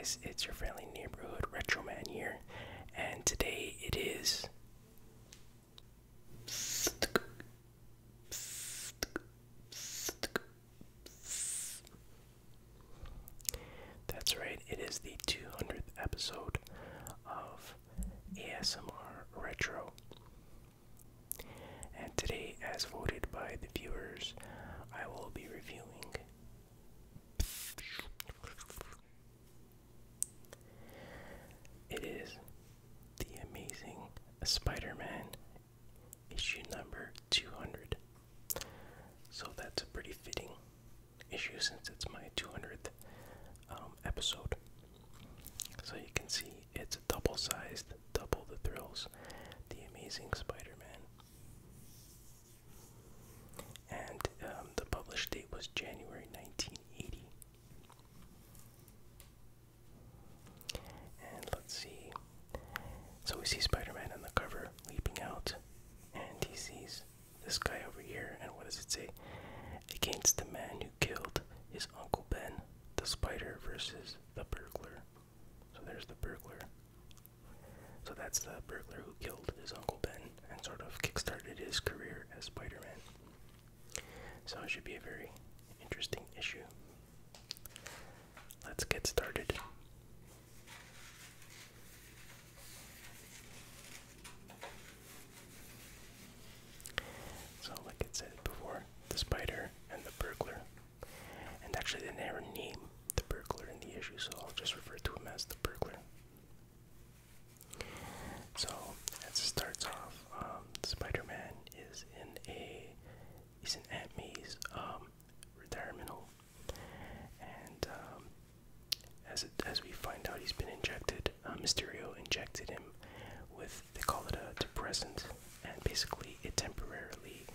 guys, it's your friendly neighborhood Retro Man here, and today it is that's right, it is the 200th episode of ASMR Retro. And today, as voted by the viewers, I will be reviewing it is the amazing Spider-Man issue number 200. So that's a pretty fitting issue since it's my 200th episode. So you can see it's a double-sized, double the thrills, the amazing Spider-Man. And the published date was January 1980. And let's see. So we see Spider-Man on the cover leaping out, and he sees this guy over here, and what does it say? Against the man who killed his Uncle Ben, the spider versus the burglar. So there's the burglar. So that's the burglar who killed his Uncle Ben and sort of kickstarted his career as Spider-Man. So it should be a very interesting issue. Let's get started. So like I said before, the spider and the burglar. And actually they never name the burglar in the issue, so I'll just refer to him as the burglar. So as it starts off, Spider-Man is in Aunt May's retirement home, and as we find out, he's been injected. Mysterio injected him with, they call it a depressant, and basically it temporarily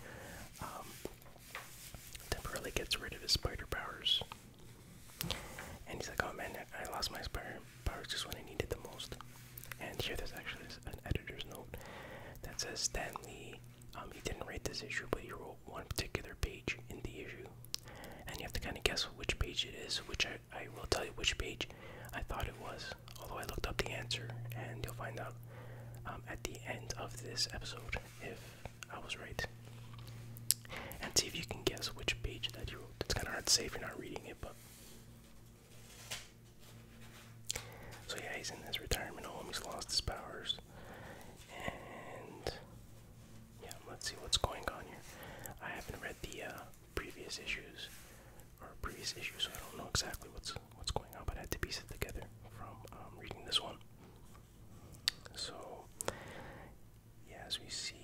gets rid of his spider powers. And he's like, oh man, I lost my spider powers just when I needed them most. And here there's actually an editor's note that says Stan Lee, he didn't write this issue, but he wrote one particular page in the issue. And you have to kind of guess which page it is, which I will tell you which page I thought it was, although I looked up the answer, and you'll find out at the end of this episode if I was right. And see if you can guess which page that you wrote. It's kind of hard to say if you're not reading it, but... So yeah, he's in his retirement home, he's lost his powers, and yeah, let's see what's going on here. I haven't read the previous issues, so I don't know exactly what's going on, but I had to piece it together from reading this one. So, yeah, as we see,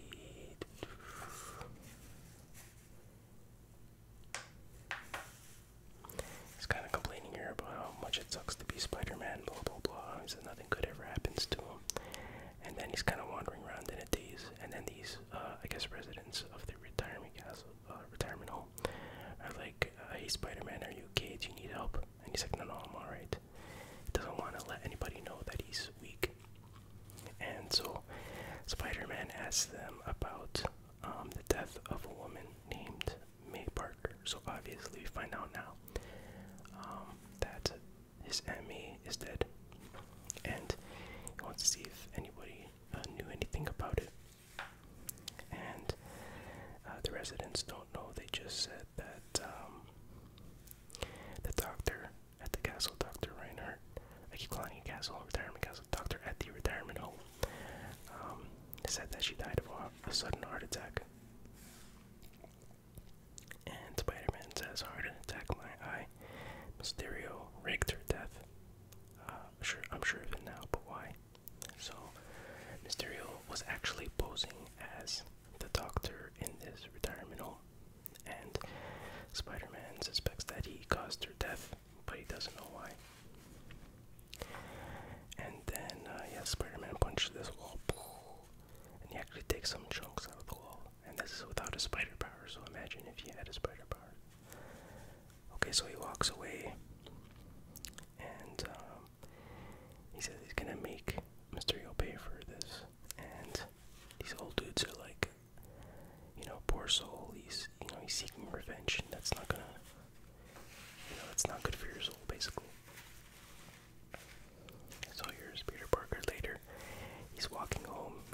he's kind of complaining here about how much it sucks to be Spider-Man, blah blah blah. He says nothing good ever happens to him, and then he's kind of wandering around in a daze. And then these, I guess, residents of the retirement home, are like, "Hey, Spider-Man, are you okay? Do you need help?" And he's like, "No, I'm all right." He doesn't want to let anybody know that he's weak. And so, Spider-Man asks them about the death of a woman named May Parker. So obviously, we find out now that his Aunt May is dead, and he wants to see if anybody knew anything about it. And the residents don't know. They just said that the doctor at the castle, Dr. Reinhardt, I keep calling it castle, retirement castle, doctor at the retirement home, said that she died of a sudden heart attack. And Spider-Man says, "Heart attack, my eye. Mysterio rigged her death." I'm sure of it now, but why? So, Mysterio was actually posing as the doctor in this retirement home, and Spider-Man suspects that he caused her death, but he doesn't know why. And then, Spider-Man punches this wall, and he actually takes some chunks out of the wall, and this is without a spider power, so imagine if he had a spider power. Okay, so he walks away, and he says he's gonna make Mysterio pay for this, and these old dudes are like, poor soul, he's seeking revenge, and that's not gonna, it's not good for your soul, basically.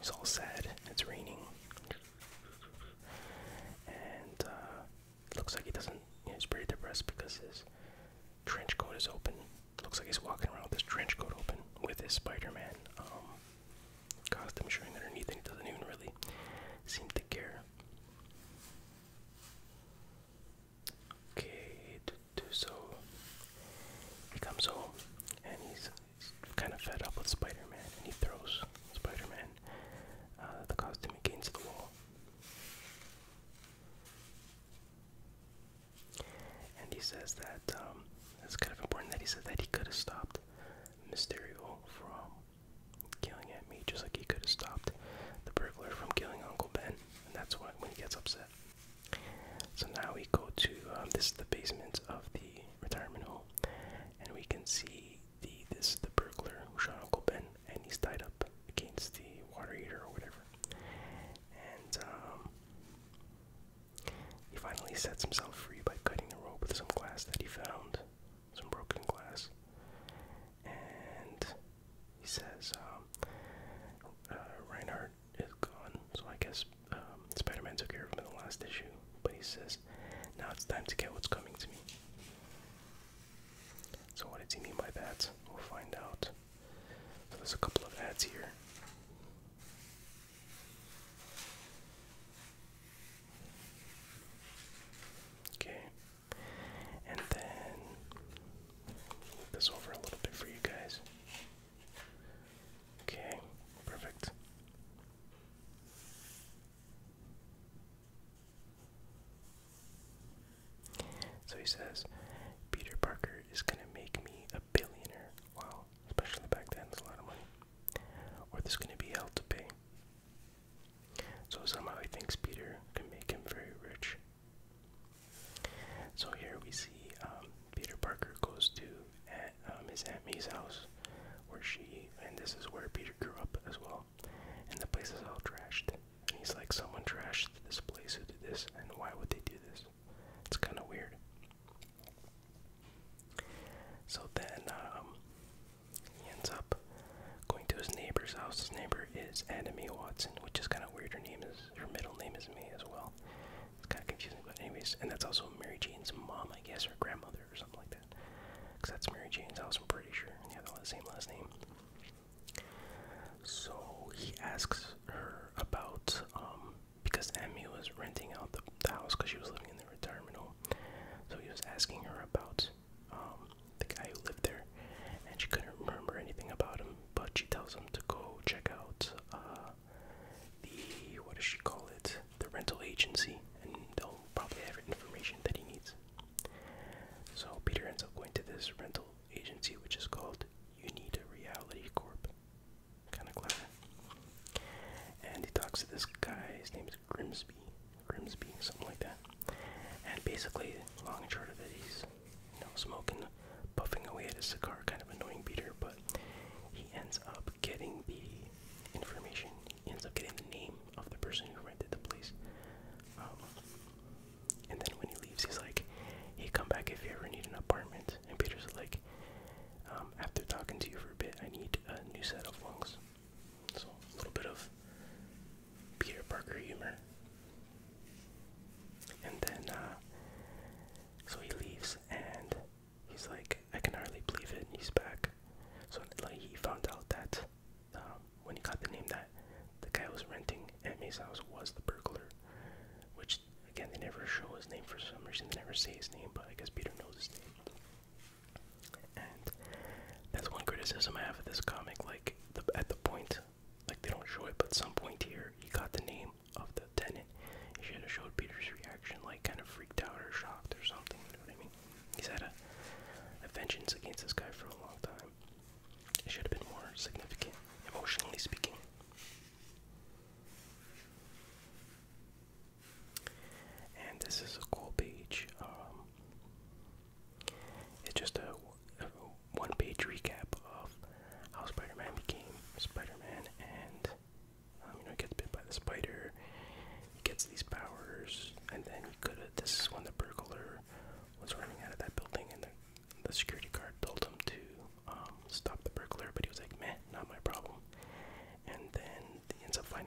He's all sad. It's raining, and it looks like he doesn't. He's pretty depressed because his trench coat is open. Looks like he's walking around with his trench coat open with his Spider-Man costume showing underneath, and he doesn't even really seem to care. Okay, so he comes home and he's kind of fed up with Spider-Man, and he throws Spider-Man the costume against the wall. And he says that it's kind of important that he said that he could have stopped Mysterio from killing Aunt May, just like he could have stopped the burglar from killing Uncle Ben, and that's why when he gets upset. So now we go to this is the basement of the retirement home, and we can see this is the burglar who shot Uncle Ben, and he's tied up against the water heater or whatever. And he finally sets himself free by cutting the rope with some glass that he found, some broken glass. And he says Reinhardt is gone, so I guess Spider-Man took care of him in the last issue. But he says, now it's time to get what's coming to me. So what does he mean by that? We'll find out. So there's a couple of ads here. Okay. And then move this over a little bit for you guys. Okay, perfect. So he says, Peter Parker is gonna make me a billionaire. Wow, especially back then, it's a lot of money. Or there's gonna be hell to pay. So somehow he thinks Peter can make him very rich. So here we see Peter Parker goes to his Aunt May's house, where and this is where Peter grew up as well. And the place is all trashed. And he's like, someone trashed this place, who did this, and why would they do this? It's kind of weird. So then he ends up going to his neighbor's house. His neighbor is Anna May Watson, which is kind of weird. Her middle name is May as well. It's kind of confusing, but anyways. And that's also Mary Jane's mom, I guess, or grandmother or something like that. Because that's Mary Jane's house, I'm pretty sure. And they have the same last name. So he asks her about, because Emmy was renting out the house because she was living in the retirement home. So he was asking her about the guy who lived there, and she couldn't remember anything about him, but she tells him to go check out what does she call it? The rental agency, and they'll probably have information that he needs. So Peter ends up going to this rental agency, which is called Unita Reality Corp. Kind of clever. And he talks to this guy, his name is Grimsby, something like that. And basically, long and short of it, he's smoking, puffing away at his cigar, kind of annoying Peter, but he ends up getting the information. He ends up getting the name of the person who rented the place. And then when he leaves, he's like, hey, come back if you ever need an apartment. And Peter's like, after talking to you for a bit, I need a new set of lungs. So a little bit of Peter Parker humor. And then, so he leaves, and he's like, I can hardly believe it, and he's back. So, like, he found out that, when he got the name, that the guy who was renting Aunt May's house was the burglar, which, again, they never show his name for some reason, they never say his name, but I guess Peter knows his name. And that's one criticism I have of this comic, like, at the point, like, they don't show it, but at some point here, he got the name of the tenant. He should have showed Peter's reaction, like, kind of freaked out or shocked or something, you know what I mean? He's had a vengeance against this guy for a long time. It should have been more significant, emotionally speaking. And this is a cool page. It's just a one-page recap of how Spider-Man became Spider-Man, and he gets bit by the spider, he gets these powers, and then this is when the burglar was running out of that building, and the security guard told him to stop the burglar, but he was like, meh, not my problem. And then he ends up finding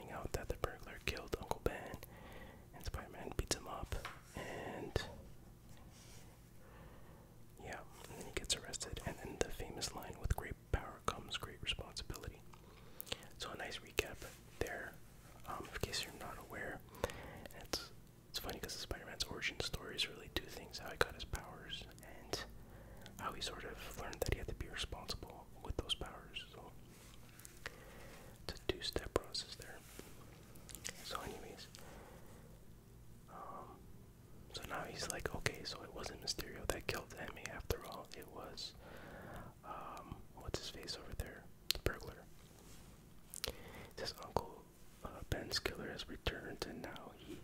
has returned, and now he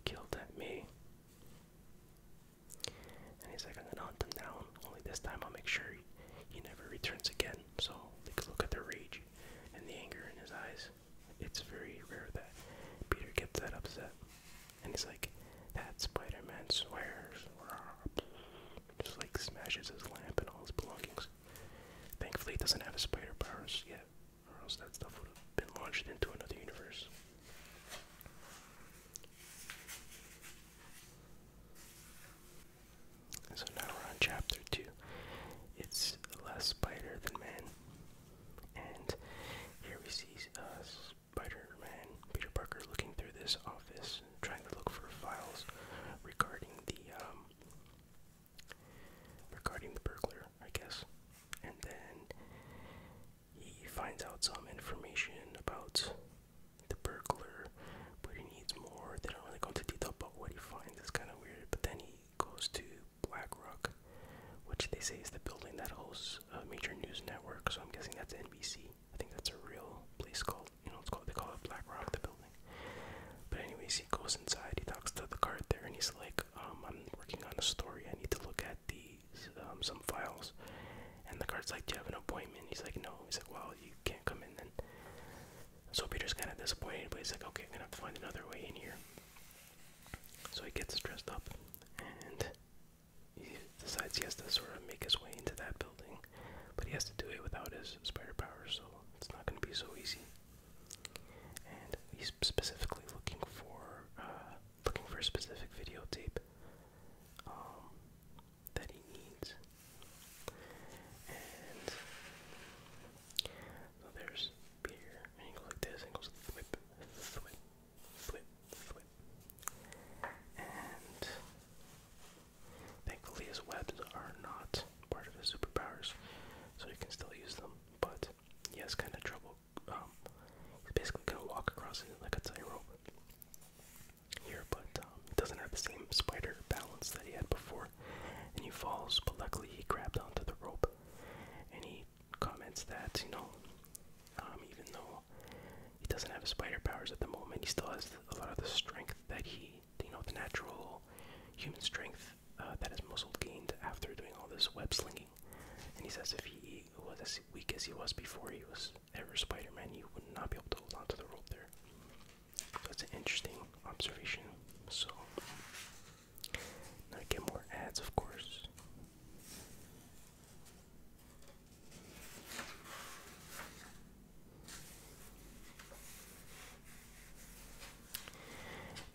killed Aunt May. And he's like, I'm gonna hunt him down. Only this time I'll make sure he never returns again. So like, look at the rage and the anger in his eyes. It's very rare that Peter gets that upset. And he's like, that Spider-Man swears. Just like smashes his lamp and all his belongings. Thankfully he doesn't have his spider powers yet, or else that stuff would have been launched into another universe. So now we're on chapter 2. It's less spider than man. And here we see Spider-Man, Peter Parker, looking through this office, trying to look for files regarding the burglar, I guess. And then he finds out some information about the burglar, but he needs more. They don't really go into detail about what he finds. It's kind of weird. But then he goes to Black Rock, which they say is the building that hosts a major news network. So I'm guessing that's NBC. I think that's a real place called, they call it Black Rock, the building. But anyways, he goes inside. He talks to the guard there, and he's like, I'm working on a story. I need to look at some files. And the guard's like, do you have an appointment? He's like, no. He's like, well, you can't come in then. So Peter's kind of disappointed, but he's like, okay, I'm gonna have to find another way in here. So he gets dressed up, and he decides he has to sort of make his way into that building, but he has to do it without his spider powers, so it's not going to be so easy. And he's specifically looking for a specific videotape that he needs. And so there's Peter, and he goes like this, and goes thwip, thwip, thwip, thwip. And thankfully his webs are not part of his superpowers, so he can still use them, but he has kind of trouble. He's basically going to walk across it like a tightrope here, but he doesn't have the same spider balance that he had before, and he falls, but luckily he grabbed onto the rope, and he comments that, even though he doesn't have his spider powers at the moment, he still has a lot of the strength that the natural human strength that his muscle gained after doing all this web slinging. And he says if he was as weak as he was before he was ever Spider-Man, he would not be able to hold onto the rope there. So that's an interesting observation. So now I get more ads, of course.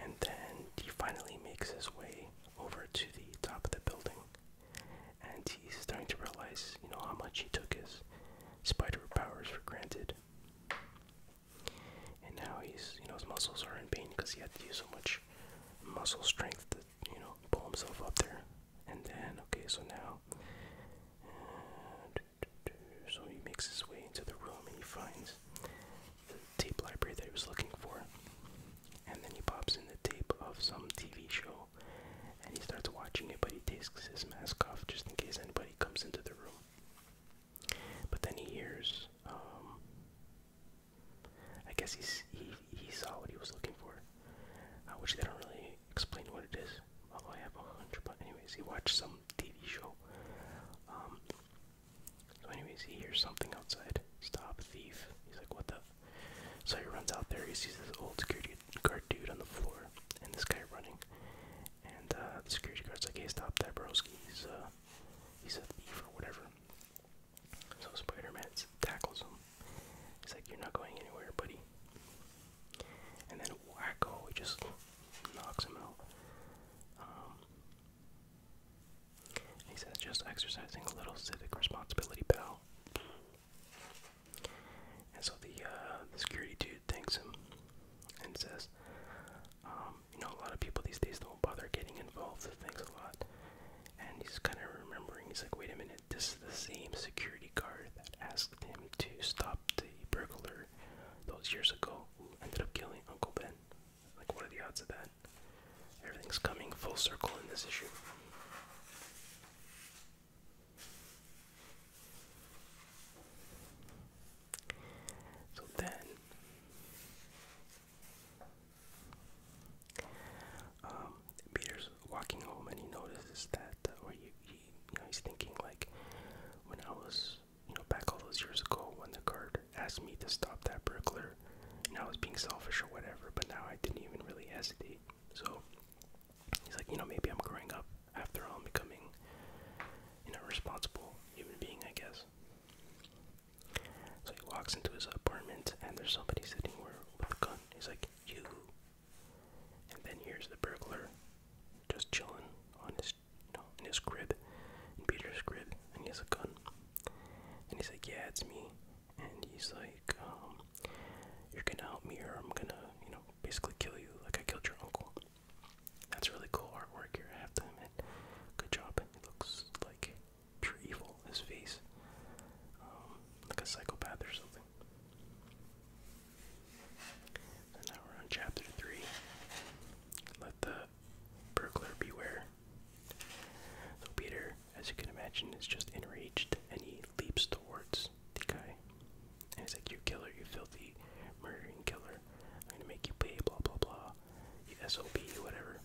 And then he finally makes his way over to the top of the building, and he's starting to realize, how much he took his spider powers for granted. And now his muscles are in pain because he had to use so much muscle strength to, pull himself up there. And then, okay, so now, so he makes his way into the room and he finds the tape library that he was looking for. And then he pops in the tape of some TV show, and he starts watching it, but he takes his mask off just in case anybody comes into the room. But then he hears, I guess he saw what he was looking for, which they don't really explain what it is, although I have 100, but anyways, he watched some TV show. So anyways, he hears something outside. Stop, thief. He's like, what the? So he runs out there, he sees this old security guard dude on the floor, and this guy running. And the security guard's like, hey, stop that broski, he's a thief or whatever. So Spider-Man tackles him. He's like, you're not going anywhere, buddy. And then wacko, he just knocks him out. He says, just exercising a little civic responsibility, pal. And so the security dude thanks him and says, a lot of people these days don't bother getting involved with things a lot. And he's kind of remembering, he's like, wait a minute, this is the same security guard that asked him to stop the burglar those years ago who ended up killing Uncle Ben. Like, what are the odds of that? Everything's coming full circle in this issue. So then being selfish or whatever, but now I didn't even really hesitate. So he's like, maybe I'm growing up. After all, I'm becoming, a responsible human being, I guess. So he walks into his apartment, and there's somebody sitting with a gun. He's like, you. And then here's the burglar, just chilling on his, in his crib, in Peter's crib, and he has a gun. And he's like, yeah, it's me. And he's like, you're gonna help me, or I'm gonna, basically kill you, like I killed your uncle. That's really cool artwork here, I have to admit. Good job. It looks like pure evil, his face. Like a psychopath or something. So now we're on chapter 3. Let the burglar beware. So Peter, as you can imagine, is just enraged, and he leaps towards the guy. And he's like, you killer, you filthy, murdering killer. I'm gonna make you pay, blah, blah, blah. You SOB, whatever.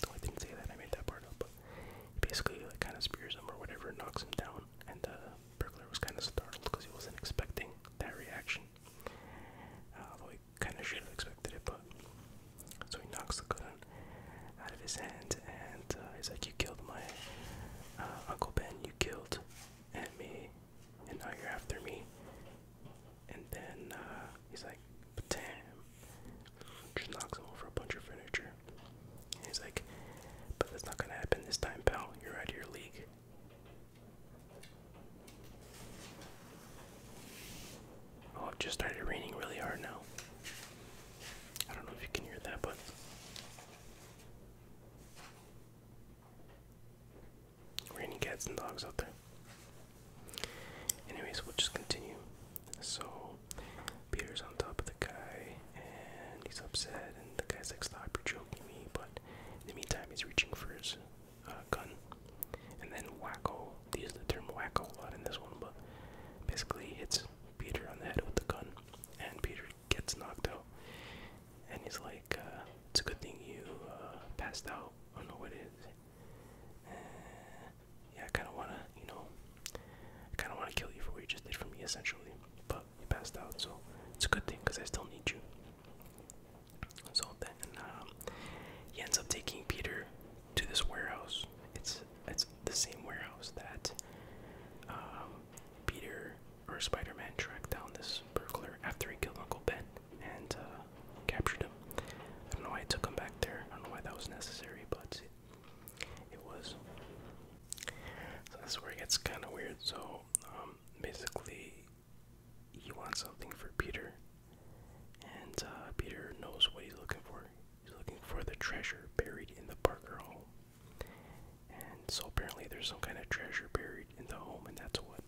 Though I didn't say that, I made that part up. But he basically kind of spears him or whatever, knocks him down. And the burglar was kind of startled because he wasn't expecting that reaction. Although he kind of should have expected it, but... So he knocks the gun out of his hand, and he's like, you killed my Uncle Ben, you killed Aunt May, and now you're after me. And then he's like, but damn. Just knocks him over a bunch of furniture. And he's like, but that's not gonna happen this time, pal. You're out of your league. Oh, it just started raining really hard now. I don't know if you can hear that, but raining cats and dogs out there. Anyways, we'll just continue. So Peter's on top of the guy, and he's upset, and the guy's like, stop, you're joking me. But in the meantime, he's reaching for his gun. And then wacko, they use the term wacko a lot in this one, but basically he hits Peter on the head with the gun, and Peter gets knocked out. And he's like, it's a good thing you passed out. I don't know what it is. Yeah, I kind of want to, kill you for what you just did for me, essentially. But you passed out, so it's a good thing, because I still need you. So then, he ends up taking Peter to this warehouse. It's the same warehouse that Peter, or Spider-Man, tracked down this burglar after he killed Uncle Ben and captured him. I don't know why I took him back there. I don't know why that was necessary, but it was. So that's where it gets kind of weird. So basically, he wants something for Peter, and Peter knows what he's looking for. He's looking for the treasure buried in the Parker home. And so apparently there's some kind of treasure buried in the home, and that's what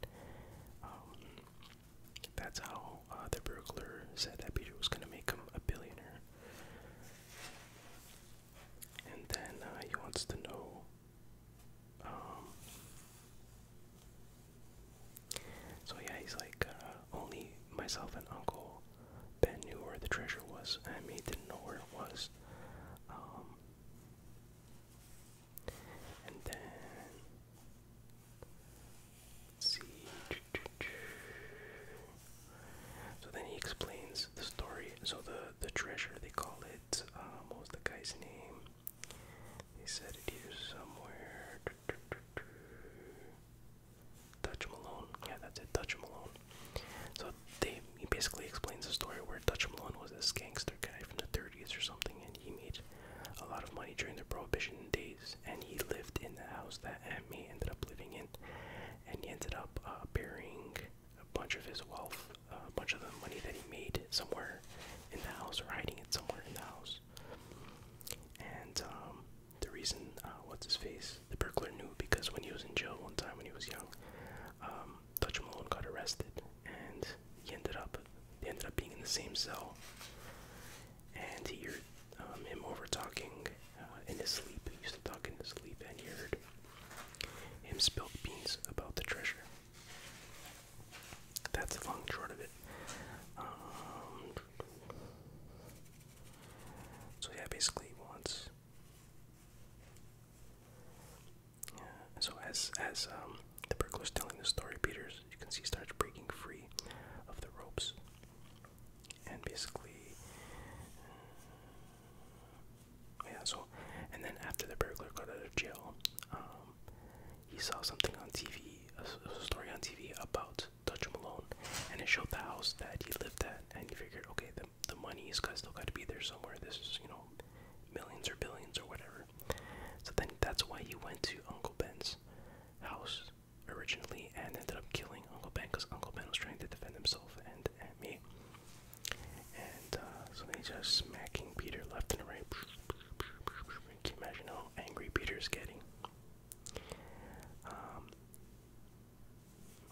that's how the burglar said that Peter was going to make him a billionaire. And then he wants to know so yeah, he's like, only myself and Uncle Ben knew where the treasure was, and me didn't know where it was. And then, let's see. So then he explains the story. So the treasure, they call it, what was the guy's name? They said it here somewhere. Dutch Malone. Yeah, that's it, Dutch Malone. So he basically explains the story where Dutch Malone was this gangster guy from the 30s or something, and he made a lot of money during the Prohibition days, and he lived in the house that Aunt May ended up living in, and he ended up burying a bunch of his wealth, a bunch of the money that he made somewhere in the house, or hiding it somewhere in the house. And the reason, what's his face, the burglar knew, because when he was in jail one time when he was young, Dutch Malone got arrested, and they ended up being in the same cell, and he heard him over talking in his sleep. He used to talk in his sleep, and he heard him spill beans about the treasure. That's the long and short of it. So yeah, basically he wants. So as the burglar's telling the story, Peter's, you can see, starts breaking free of the ropes, and basically saw something on TV, a story on TV about Dutch Malone, and it showed the house that he lived at, and he figured, okay, the money's still got to be there somewhere. This is, you know, millions or billions or whatever. So then that's why he went to Uncle Ben's house originally and ended up killing Uncle Ben because Uncle Ben was trying to defend himself and me. And so then he's just smacking Peter left and right. Can you imagine how angry Peter's getting?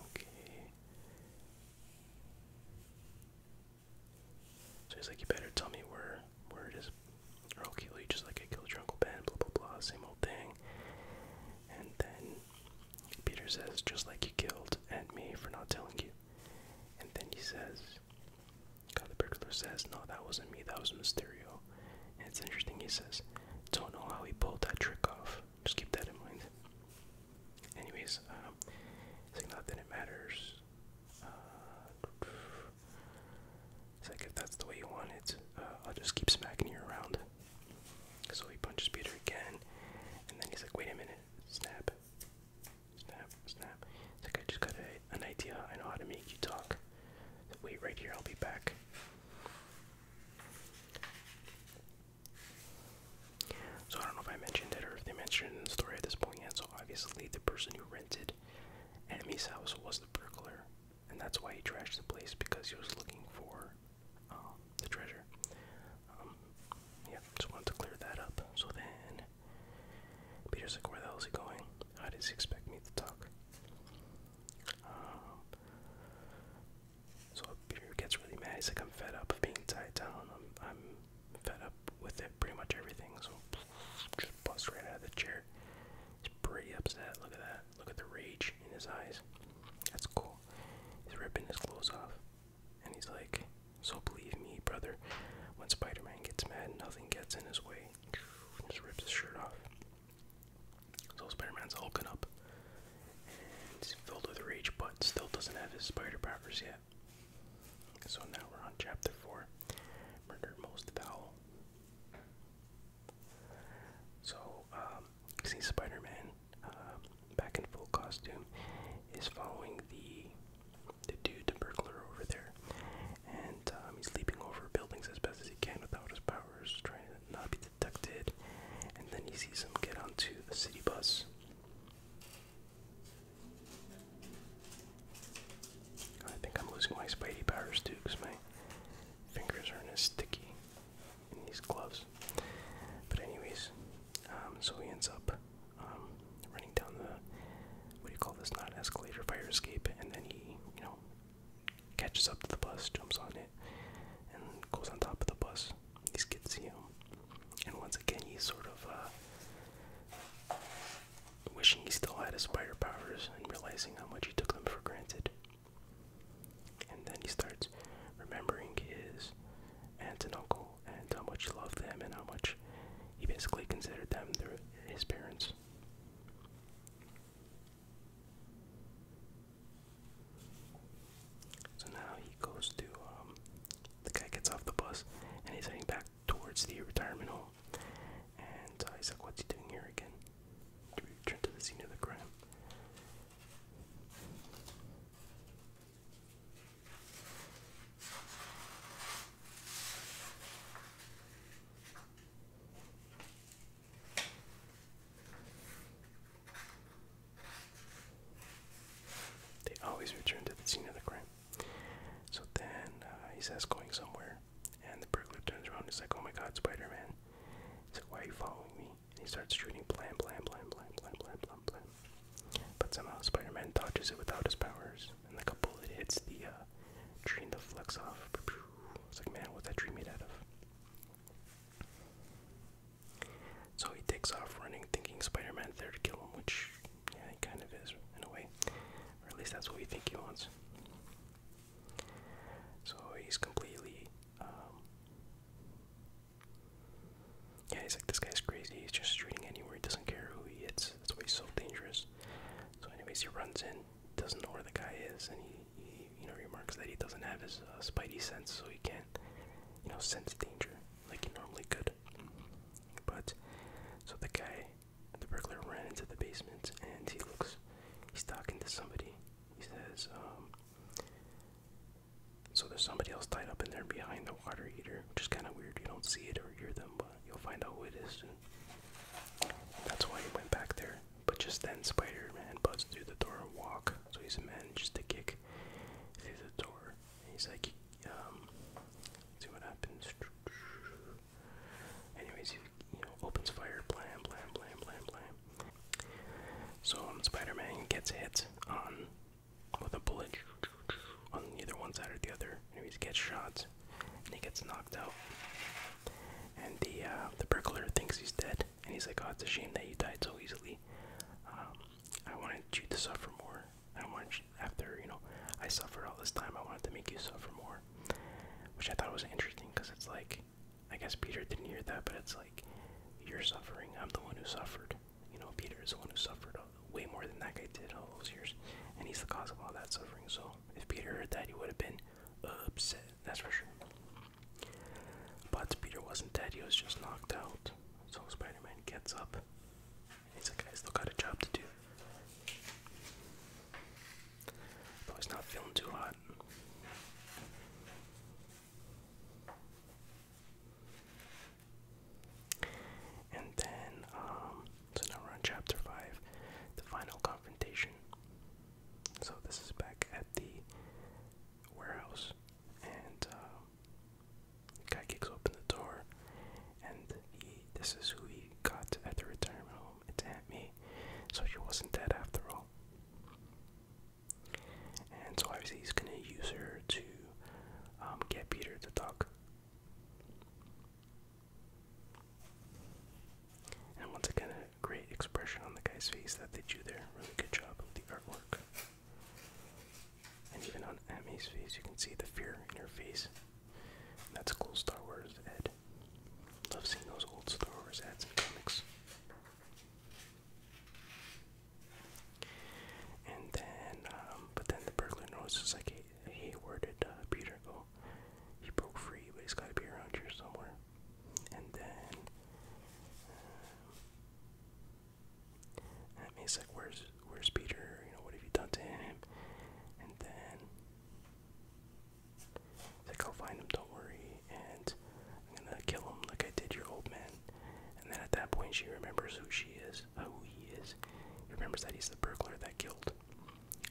Okay. So he's like, you better tell me where it is, or I'll kill you just like I killed your Uncle Ben, blah blah blah, same old thing. And then Peter says, just like you killed Aunt May for not telling you. And then he says, God, the burglar says, no, that wasn't me, that was Mysterio. And it's interesting, he says, don't know how he pulled that trick off. Just keep that in mind. Anyways, it's like, not that it matters. It's like, if that's the way you want it, I'll just keep smacking you around. So he punches Peter again, and then he's like, wait a minute, snap. Snap, snap. It's like, I just got an idea, I know how to make you talk. So wait right here, I'll be back. So I don't know if I mentioned it or if they mentioned it in the story at this point yet. So obviously the person who rented Enemy's house was the burglar, and that's why he trashed the place, because he was looking for the treasure. Yeah, just wanted to clear that up. So then Peter's like, where the hell is he going? How does he expect me to talk? So Peter gets really mad. He's like, I'm fed up of being tied down. I'm fed up with it, pretty much everything. So just busts right out of the chair. He's pretty upset. Look at that. Look at the rage in his eyes. That's cool. He's ripping his clothes off. And he's like, so believe me, brother, when Spider-Man gets mad, nothing gets in his way. Just rips his shirt off. So Spider-Man's hulking up. And he's filled with rage, but still doesn't have his spider powers yet. So now we're on chapter 4. Murder Most Foul. So, you see Spider-Man, back in full costume, is following the dude, the burglar over there. And he's leaping over buildings as best as he can without his powers, trying to not be detected. And then he sees him get onto the city bus. I think I'm losing my Spidey powers too, because my fingers aren't as sticky in these gloves. But anyways, so he ends up running down the, what do you call this, not escalator, fire escape, and then he, you know, catches up to the bus, jumps on it, and goes on top of the bus. These kids see him, and once again he's sort of wishing he still had his spider powers and realizing how much he took them for granted. And then he starts remembering his aunt and uncle and how much he loved them and how much he basically considered them his parents. So now he goes to, the guy gets off the bus and he's heading back towards the retirement home. And he's like, what's he doing here again? To return to the scene of the crime. They always return to the scene of the crime. So then he says going somewhere, and the burglar turns around and is like, oh my god, Spider-Man. He's like, why are you following me? And he starts shooting blam, blam, blam, blam, blam, blam, blam, blam. But somehow Spider-Man dodges it without his powers, and like a bullet hits the tree and deflects off. It's like, man, what's that tree made out of? So he takes off running, thinking Spider-Man's there to kill him, which, yeah, he kind of is, in a way. Or at least that's what we think he wants. So he's completely, yeah, he's like, this guy's crazy. He's just shooting anywhere. He doesn't care who he hits. That's why he's so dangerous. So anyways, he runs in, doesn't know where the guy is, and he you know, remarks that he doesn't have his spidey sense, so he can't, you know, sense danger like he normally could. But, so the guy, the burglar ran into the basement, and he looks talking to somebody. He says, so there's somebody else tied up in there behind the water heater, which is kind of weird. You don't see it or hear them, but you'll find out who it is soon. That's why he went back there. But just then, Spider-Man buzzed through the door and walked. So he's managed to kick through the door. And he's like, see what happens. Anyways, he opens fire, blam, blam, blam, blam, blam. So Spider-Man gets hit on with a bullet on either one side or the other. Anyways, gets shot and he gets knocked out. And the burglar thinks he's dead, and he's like, "Oh, it's a shame that you died so easily. I wanted you to suffer more. I wanted you, after I suffered all this time. I wanted to make you suffer more," which I thought was interesting because it's like, I guess Peter didn't hear that, but it's like, you're suffering. I'm the one who suffered. Peter is the one who suffered way more than that guy did all those years, and he's the cause of all that suffering. So if Peter heard that, he would have been upset. That's for sure. But Peter wasn't dead, he was just knocked out. So Spider-Man gets up. He's like, I still got a job to do. Though he's not feeling too hot. And then, so now we're on chapter 5, the final confrontation. So this is back at the warehouse. And, the guy kicks open the door, and this is who he got at the retirement home. It's Aunt May, so she wasn't dead after all. And so obviously he's gonna use her to get Peter to talk. And once again, a great expression on the guy's face that they do there. Really good job with the artwork. And even on Aunt May's face, you can see the fear in her face. That's a cool Star Wars ad. Love seeing those old Star Wars ads in comics. And then, but then the burglar notices, like, hey, where did Peter go? He broke free, but he's gotta be around here somewhere. And then, and he's like, where's Peter? What have you done to him? And then, he's like, I'll find him, don't worry, and I'm gonna kill him like I did your old man. And then at that point, she remembers who he is. He remembers that he's the burglar that killed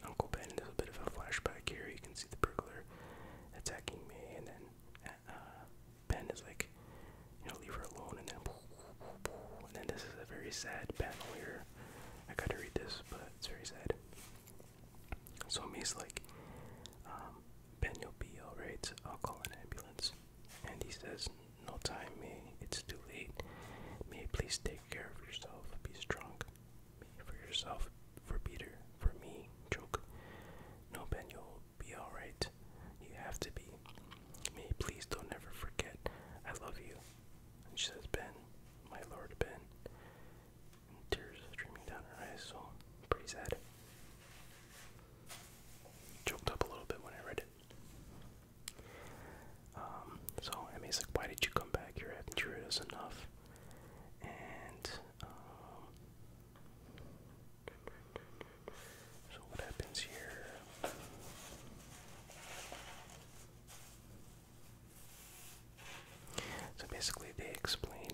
Uncle Ben. There's a bit of a flashback here. You can see the burglar attacking May, and then Ben is like, leave her alone. And then this is a very sad panel here. I gotta read this, but it's very sad. So May's like, Ben, you'll be alright. I'll call an ambulance. And he says, no time, May. It's too late. May, please take care of yourself. Be strong. May, for yourself, for Peter, for me. Joke. No, Ben, you'll be alright. You have to be. May, please don't ever forget. I love you. And she says, Ben, my lord, Ben. And tears streaming down her eyes, so pretty sad. Choked up a little bit when I read it. So Emmy's like, why did you come back here? Haven't you heard us enough? And so what happens here? So basically they explain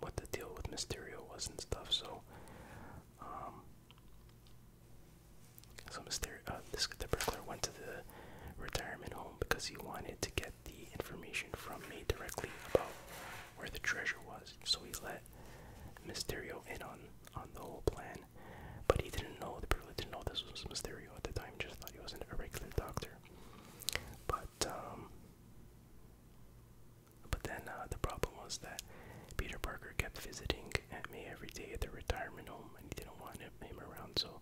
what the deal with Mysterio was and stuff. So the burglar went to the retirement home because he wanted to get the information from me directly about where the treasure was. So he let Mysterio in on the whole plan, but he didn't know, the burglar didn't know this was Mysterio at the time, just thought he was a regular doctor. But then the problem was that Peter Parker kept visiting Aunt May every day at the retirement home, and he didn't want him around, so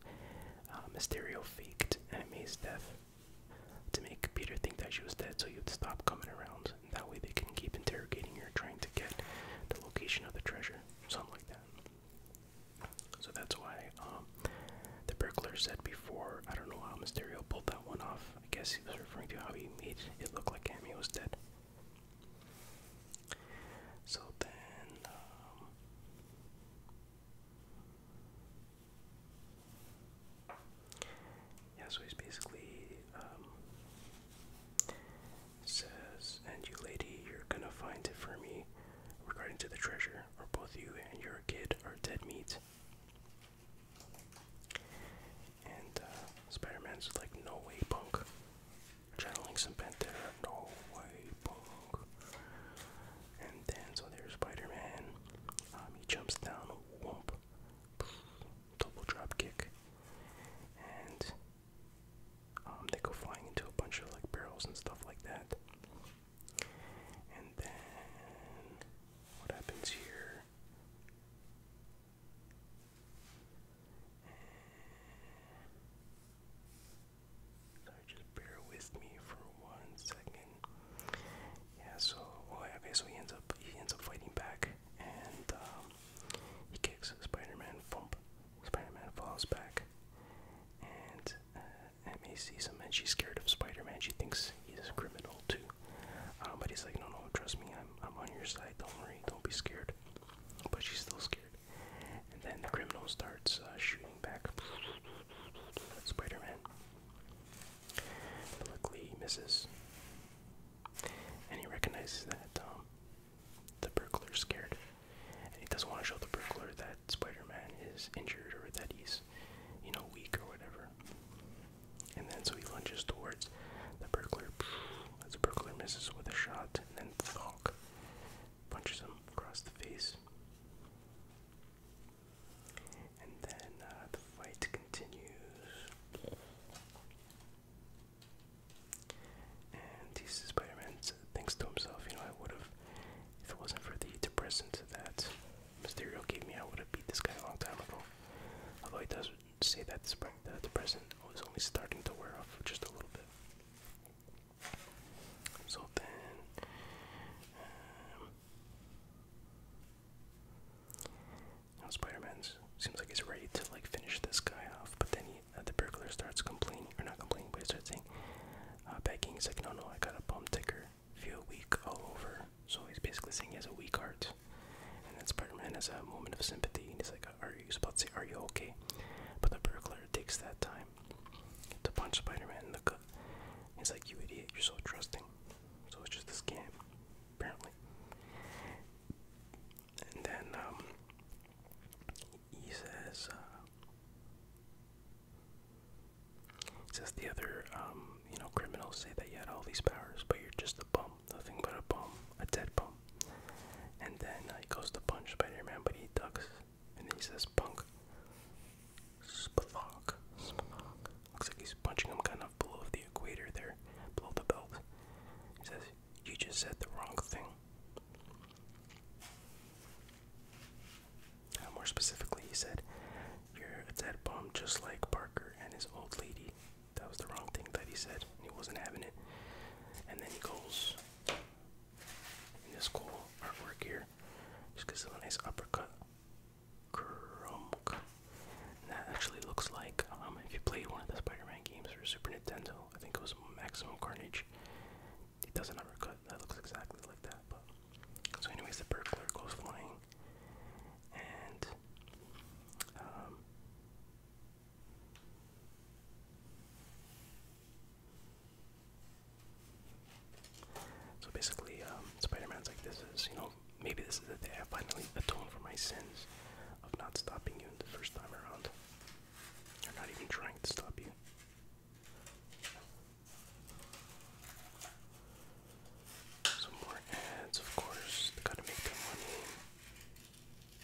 Mysterio faked Aunt May's death to make Peter think that she was dead, so he would stop coming around, and that way they can keep interrogating her, trying to get the location of the treasure, something like that. So that's why the burglar said before, I don't know how Mysterio pulled that one off. I guess he was referring to how he made it look like Aunt May was dead. So then, Spider-Man's like, no way, punk. Channeling some Pantera, no way, punk. And then, so there's Spider-Man. He jumps down, whoomp, double drop kick, and they go flying into a bunch of like barrels and stuff like that. And then, what happens here? Sorry, just bear with me for 1 second. Yeah, so okay, so he ends up fighting back, and he kicks Spider-Man. Bump. Spider-Man falls back, and May sees him, and she's scared of Spider-Man. She thinks he's a criminal too, but he's like, no, trust me, I'm on your side. Don't worry, don't be scared. But she's still scared, and then the criminal starts shooting back at Spider-Man. But luckily, he misses, and he recognizes that the burglar's scared, and he doesn't want to show the burglar that Spider-Man is injured or that he's, weak or whatever. And then so he lunges towards the burglar. As the burglar misses with a shot, and then thonk, punches him across the face. And then the fight continues. And he says, Spider-Man thinks to himself, I would have, if it wasn't for the depressant that Mysterio gave me, I would have beat this guy a long time ago. Although he does say that the depressant was only starting to wear off just a little bit. So then, Spider-Man seems like he's ready to like finish this guy off, but then the burglar starts complaining, or not complaining, but he starts saying, begging. He's like, no, I got a bum ticker, feel weak all over. So he's basically saying he has a weak heart. And then Spider-Man has a moment of sympathy, and he's like, he's about to say, are you okay? But the burglar takes that time to punch Spider-Man in the gut. He's like, you idiot, you're so trusting. So it's just a scam, apparently. And then he says the other criminals say that you had all these powers, but you're just a bum, nothing but a bum, a dead bum. And then he goes to punch Spider-Man, but he ducks, and then he says, punk, spalok. Looks like he's punching him kind of below the equator there, below the belt. He says, you just said the wrong thing. More specifically, he said, you're a dead bum just like Parker and his old lady. That was the wrong thing that he said, and he wasn't having it. And then he goes, in this cool artwork here, just gives him a nice uppercut. Crunk. And that actually looks like, if you played one of the Spider-Man games for Super Nintendo, I think it was Maximum Carnage, he does an uppercut that looks exactly like that. But so anyways, the burglar goes flying, and so basically Spider-Man's like, this is, maybe this is the day I finally atone for my sins of not stopping you the first time around, or not even trying to stop you. Some more ads, of course. They gotta make their money.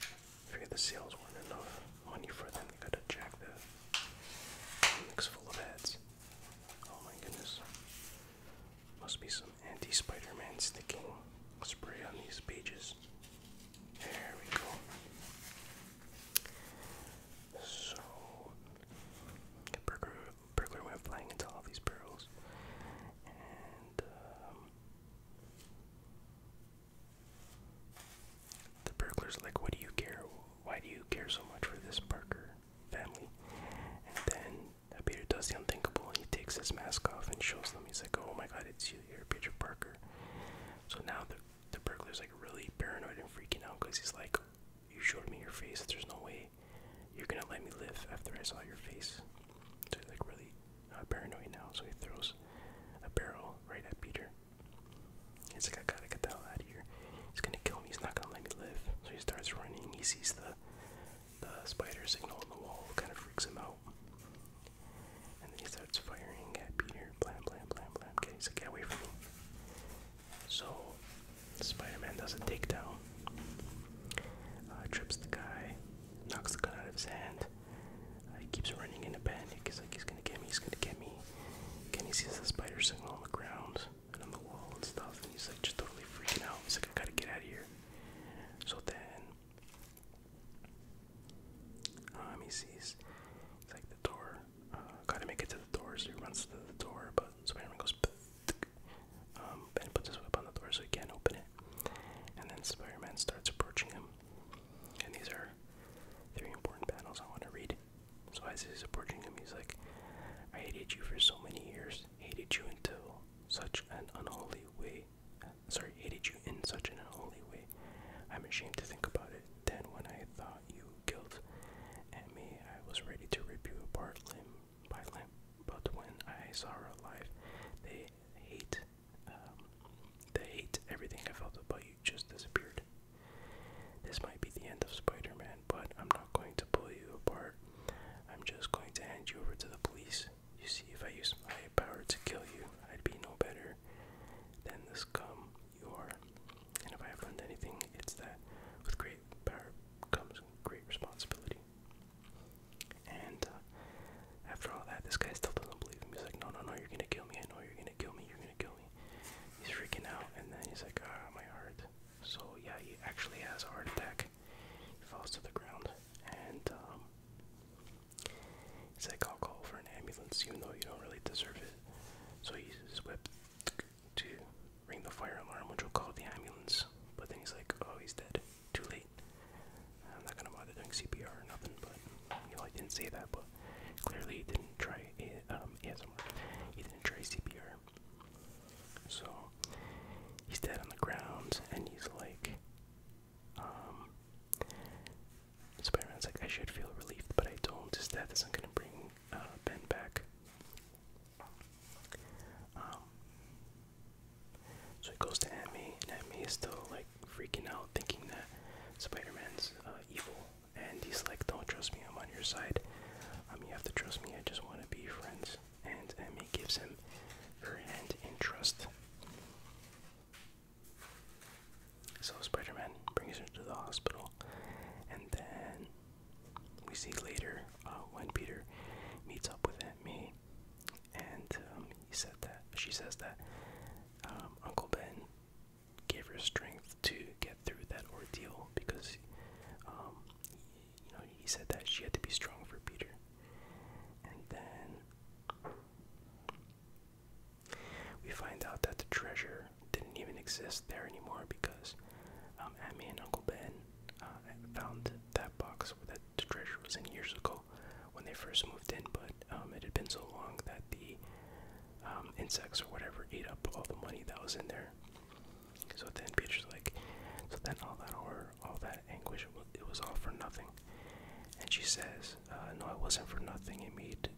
I figured the sales weren't enough money for them. They gotta jack the mix full of ads. Oh my goodness. Must be some anti-Spider-Man sticking spray on these pages. There we go. So, the burglar went flying into all these barrels, and the burglar's like, what do you care? Why do you care so much for this Parker family? And then Peter does the unthinkable, and he takes his mask off and shows them. He's like, oh my god, it's you, you're Peter Parker. So now the burglar's like really paranoid and freaking out, because he's like, you showed me your face, there's no way you're gonna let me live after I saw your face. So he's like really paranoid now, so he throws a barrel right at Peter. He's like, I gotta get the hell out of here. He's gonna kill me, he's not gonna let me live. So he starts running, he sees the spider signal on the wall, kind of freaks him out. And then he starts sees, it's like the door. Gotta make it to the door, so he runs to the door, but Spider-Man goes, and puts his whip on the door so he can't open it. And then Spider-Man starts approaching him. And these are very important panels I want to read. So as he's approaching him, he's like, I hated you for so many years. Hated you until such an unholy way. Hated you in such an unholy way. I'm ashamed to think about it. Then when I thought you killed me, I was ready to rip you apart limb by limb. But when I saw her alive, the hate, everything I felt about you just disappeared. This might be the end of Spider-Man, but I'm not going to pull you apart. I'm just going to hand you over to the police. You see, if I used my power to kill you, I'd be no better than the scum you are. And if I have learned anything, it's that with great power comes great responsibility. And after all that, this guy still doesn't believe him. He's like, no, you're gonna kill me. I know you're gonna kill me. You're gonna kill me. He's freaking out, and then he's like, my heart. So yeah, he actually has a heart attack. He falls to the ground, and he's like, I'll call for an ambulance, even though you don't really deserve it. So he uses his whip to ring the fire alarm, which will call the ambulance. But then he's like, oh, he's dead. Too late. I'm not gonna bother doing CPR or nothing, but I didn't say that, but clearly he didn't try ASMR. He didn't try CPR. So he's dead on the ground, and he's like, Spider-Man's like, I should feel relieved, but I don't. His death isn't gonna bring Ben back. So he goes to Aunt May, and Aunt May is still like freaking out, thinking that Spider-Man's evil, and he's like, don't trust me, I'm on your side. You have to trust me, I just want to be friends. And Aunt May gives him her hand in trust. So Spider-Man brings her to the hospital, and then we see later when Peter meets up with Aunt May, and she says that Uncle Ben gave her strength to get through that ordeal because he said that she had to be strong for Peter. And then we find out that the treasure didn't even exist there anymore because Aunt May and Uncle Ben found that box where the treasure was in years ago when they first moved in, but it had been so long that the insects or whatever ate up all the money that was in there. So then Peter's like, so then all that horror, all that anguish, it was all for nothing. And she says, no, it wasn't for nothing. It made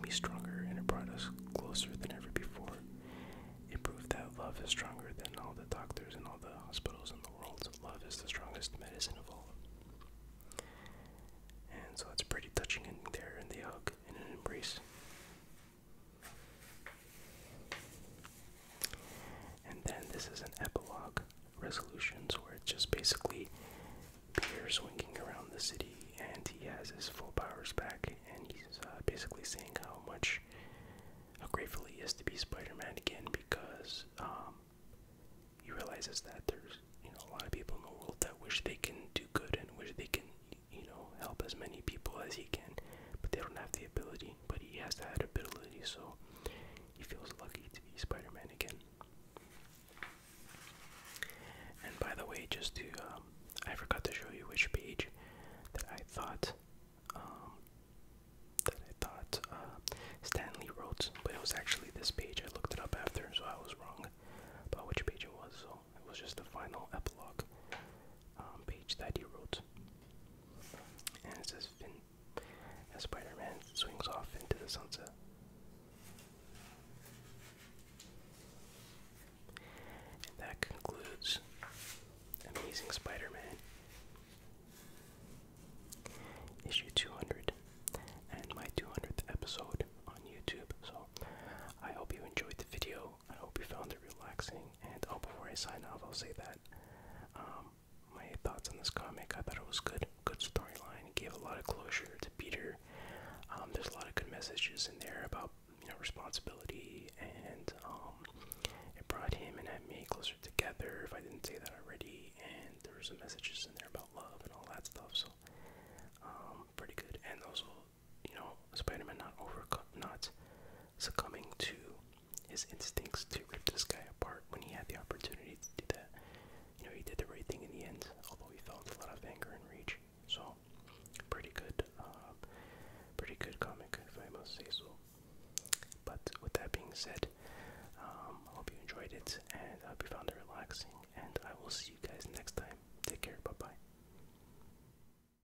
me stronger, and it brought us closer than ever before. It proved that love is stronger than all the doctors and all the hospitals in the world. Love is the strongest medicine of all. And so it's a pretty touching ending there, and they hug in an embrace. And then this is an epilogue resolutions where it's just basically Peter swinging around the city, and he has his full powers back, and he's basically saying how grateful he is to be Spider-Man again, because he realizes that there's a lot of people in the world that wish they can do good and wish they can help as many people as he can, but they don't have the ability. But he has that ability, so he feels lucky to be Spider-Man again. And by the way, just to I forgot to show you which page that I thought Stanley wrote, but it was actually this page. I looked it up after, so I was wrong about which page it was. So it was just the final epilogue page that he wrote, and it says, Finn, as Spider-Man swings off into the sunset. And that concludes Amazing Spider-Man issue 200 and my 200th episode on YouTube. So I hope you enjoyed the video. I hope you found it relaxing. And before I sign off, I'll say that my thoughts on this comic, I thought it was good storyline. It gave a lot of closure to Peter. There's a lot of good messages in there about responsibility, and it brought him and Aunt May closer together, if I didn't say that already. And there were some messages in there about love and all that stuff. So pretty good. said. I hope you enjoyed it, and I hope you found it relaxing. And I will see you guys next time. Take care. Bye bye.